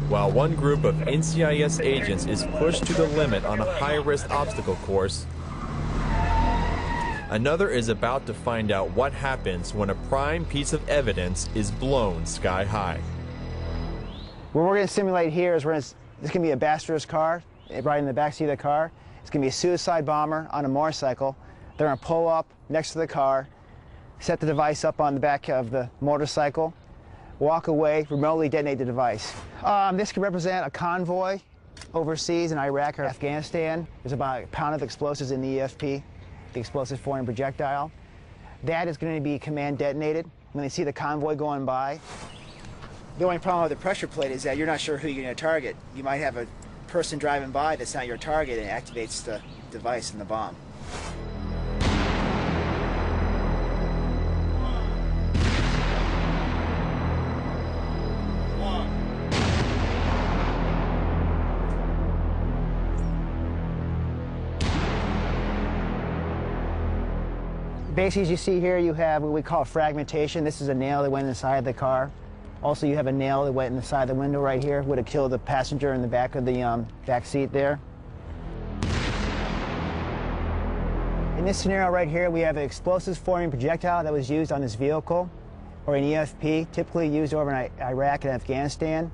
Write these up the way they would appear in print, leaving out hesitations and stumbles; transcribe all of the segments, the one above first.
While one group of NCIS agents is pushed to the limit on a high-risk obstacle course, another is about to find out what happens when a prime piece of evidence is blown sky high. What we're going to simulate here is this is going to be a Bastards car, right in the backseat of the car. It's going to be a suicide bomber on a motorcycle. They're going to pull up next to the car, set the device up on the back of the motorcycle, walk away, remotely detonate the device. This could represent a convoy overseas in Iraq or Afghanistan. There's about a pound of explosives in the EFP, the explosive foreign projectile. That is going to be command detonated when they see the convoy going by. The only problem with the pressure plate is that you're not sure who you're going to target. You might have a person driving by that's not your target and it activates the device and the bomb. Basically, as you see here, you have what we call fragmentation. This is a nail that went inside the car. Also, you have a nail that went inside the window right here. Would have killed the passenger in the back of the back seat there. In this scenario right here, we have an explosives forming projectile that was used on this vehicle, or an EFP, typically used over in Iraq and Afghanistan.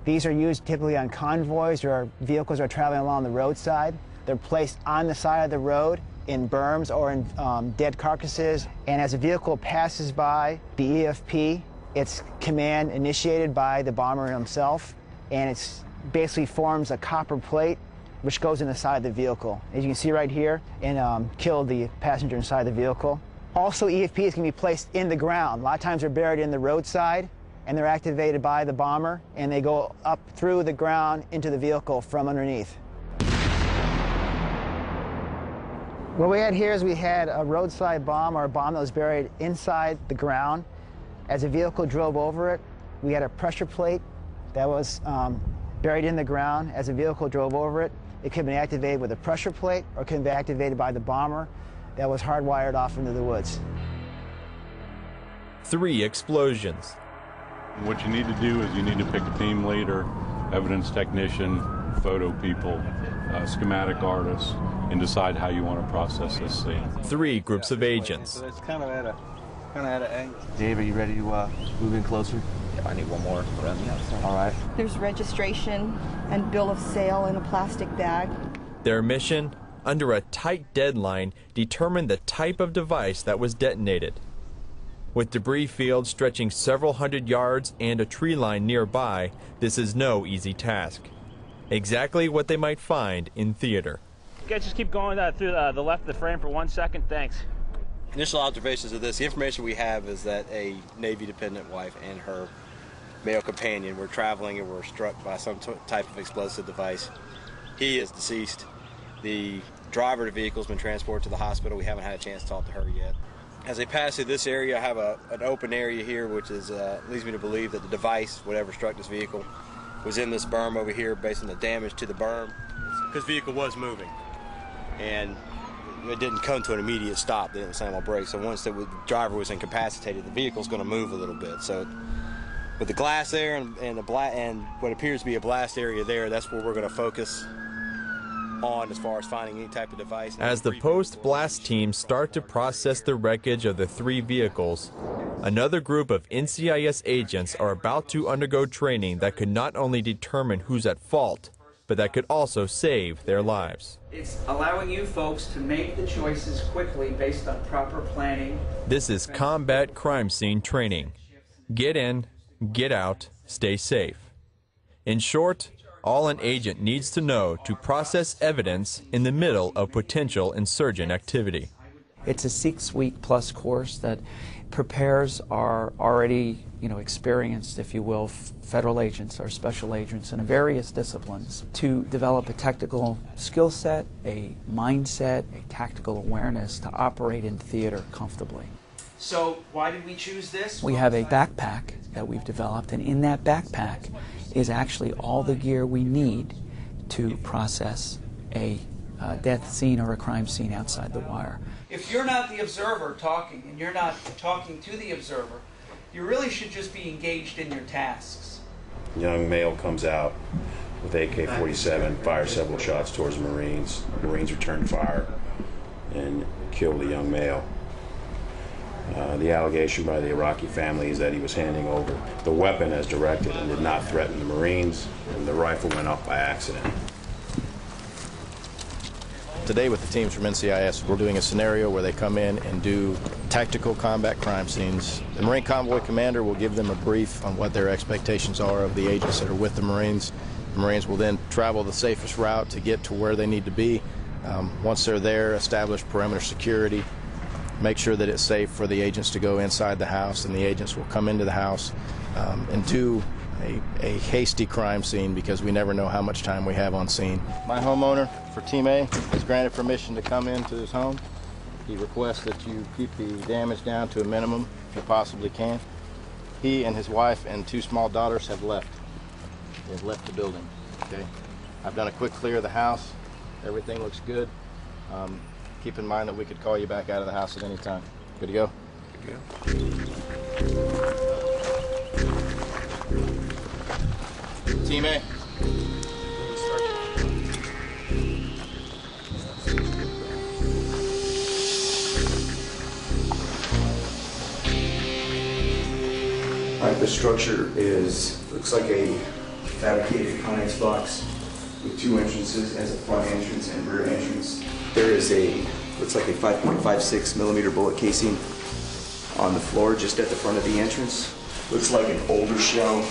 These are used typically on convoys or vehicles that are traveling along the roadside. They're placed on the side of the road in berms or in dead carcasses. And as a vehicle passes by the EFP, it's command initiated by the bomber himself, and it basically forms a copper plate which goes in the side of the vehicle, as you can see right here, and killed the passenger inside the vehicle. Also, EFPs can be placed in the ground. A lot of times they're buried in the roadside, and they're activated by the bomber, and they go up through the ground into the vehicle from underneath. What we had here is we had a roadside bomb, or a bomb that was buried inside the ground. As a vehicle drove over it, we had a pressure plate that was buried in the ground. As a vehicle drove over it, it could have been activated with a pressure plate, or it could have been activated by the bomber that was hardwired off into the woods. 3 explosions. What you need to do is you need to pick a team leader, evidence technician, photo people, schematic artists, and decide how you want to process this scene. 3 groups of agents. So it's kind of at an angle. Dave, are you ready to move in closer? Yeah, I need one more around the outside. All right. There's registration and bill of sale in a plastic bag. Their mission, under a tight deadline, determined the type of device that was detonated. With debris fields stretching several hundred yards and a tree line nearby, this is no easy task. Exactly what they might find in theater. You guys just keep going through the left of the frame for 1 second. Thanks. Initial observations of this, the information we have is that a Navy-dependent wife and her male companion were traveling and were struck by some type of explosive device. He is deceased. The driver of the vehicle has been transported to the hospital. We haven't had a chance to talk to her yet. As they pass through this area, I have an open area here, which is leads me to believe that the device, whatever struck this vehicle, was in this berm over here based on the damage to the berm. This vehicle was moving, and it didn't come to an immediate stop. They didn't slam on brakes. So once the driver was incapacitated, the vehicle's going to move a little bit. So with the glass there and what appears to be a blast area there, that's where we're going to focus on as far as finding any type of device. As the post-blast teams start to process the wreckage of the 3 vehicles, another group of NCIS agents are about to undergo training that could not only determine who's at fault, but that could also save their lives. It's allowing you folks to make the choices quickly based on proper planning. This is combat crime scene training. Get in, get out, stay safe. In short, all an agent needs to know to process evidence in the middle of potential insurgent activity. It's a 6-week plus course that prepares our already, experienced, if you will, federal agents or special agents in various disciplines to develop a technical skill set, a mindset, a tactical awareness to operate in theater comfortably. So why did we choose this? We have a backpack that we've developed, and in that backpack is actually all the gear we need to process a death scene or a crime scene outside the wire. If you're not the observer talking, and you're not talking to the observer, you really should just be engaged in your tasks. Young male comes out with AK-47, fires several shots towards the Marines. Marines return fire and kill the young male. The allegation by the Iraqi family is that he was handing over the weapon as directed and did not threaten the Marines, and the rifle went off by accident. Today with the teams from NCIS, we're doing a scenario where they come in and do tactical combat crime scenes. The Marine Convoy Commander will give them a brief on what their expectations are of the agents that are with the Marines. The Marines will then travel the safest route to get to where they need to be. Once they're there, establish perimeter security, make sure that it's safe for the agents to go inside the house, and the agents will come into the house and do a hasty crime scene, because we never know how much time we have on scene. My homeowner for Team A is granted permission to come into his home. He requests that you keep the damage down to a minimum if you possibly can. He and his wife and 2 small daughters have left. They've left the building. Okay. I've done a quick clear of the house. Everything looks good. Keep in mind that we could call you back out of the house at any time. Good to go? Good to go. Team A. The structure looks like a fabricated Connex box with 2 entrances as a front entrance and rear entrance. There is looks like a 5.56 millimeter bullet casing on the floor just at the front of the entrance. Looks like an older shell.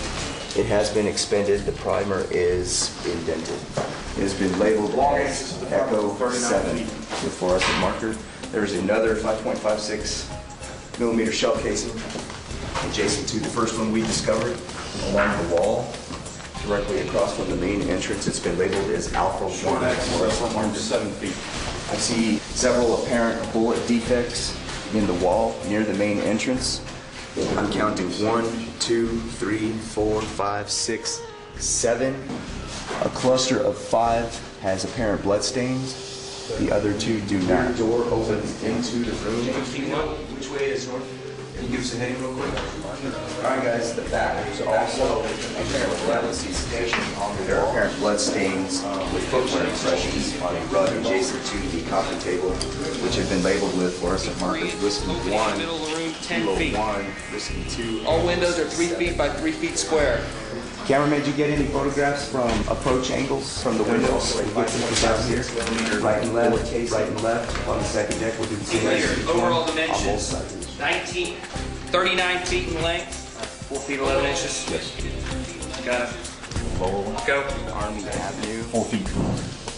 It has been expended. The primer is indented. It has been labeled as Echo 7 with fluorescent marker. There is another 5.56 millimeter shell casing adjacent to the first one we discovered along the wall, directly across from the main entrance. It's been labeled as Alpha 1. Fluorescent marker 7 feet. I see several apparent bullet defects in the wall near the main entrance. I'm counting 1, 2, 3, 4, 5, 6, 7. A cluster of 5 has apparent blood stains. The other 2 do not. The door opens into the room. Which way is north? Can you give us a heading real quick? Alright guys, the back is also apparent blood stains. There are apparent blood stains with footwear impressions on a rug adjacent to the coffee table, which have been labeled with fluorescent markers. Whiskey 1, 10 1, Whiskey 2. All windows are 3 feet by 3 feet square. Cameraman, did you get any photographs from approach angles from the windows? Right and left on the second deck. We'll do the same. Overall dimensions, 39 feet in length, 4 feet 11 inches. Yes. Got it. Lower one. Go. Army Avenue. 4 feet.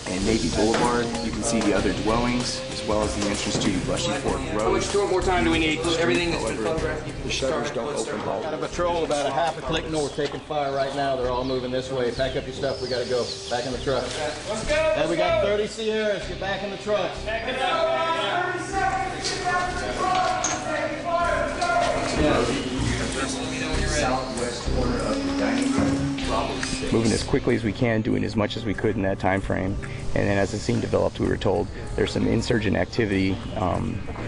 And Navy Boulevard. You can see the other dwellings, as well as the entrance to Bushy Fork Road. How much more time do we need? Everything that's been photographed, you can the shutters don't open. Got a patrol about a half a click north taking fire right now. They're all moving this way. Pack up your stuff. We got to go. Back in the truck. Let's go. And we got 30 Sierras. Get back in the truck. Back it up. 30 seconds. Get back in the truck. Taking fire. Let's go. Southwest corner of the dining room. Moving as quickly as we can, doing as much as we could in that time frame. And then as the scene developed, we were told there's some insurgent activity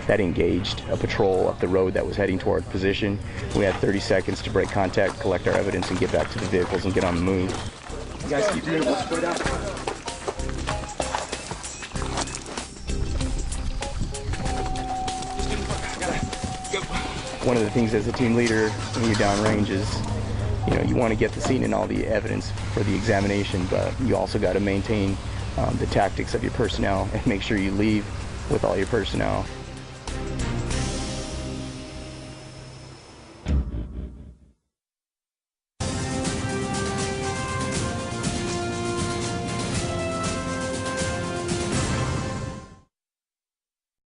that engaged a patrol up the road that was heading toward position. We had 30 seconds to break contact, collect our evidence, and get back to the vehicles and get on the move. You guys keep your nose spread out. One of the things as a team leader when you're downrange is, you want to get the scene and all the evidence for the examination, but you also got to maintain the tactics of your personnel and make sure you leave with all your personnel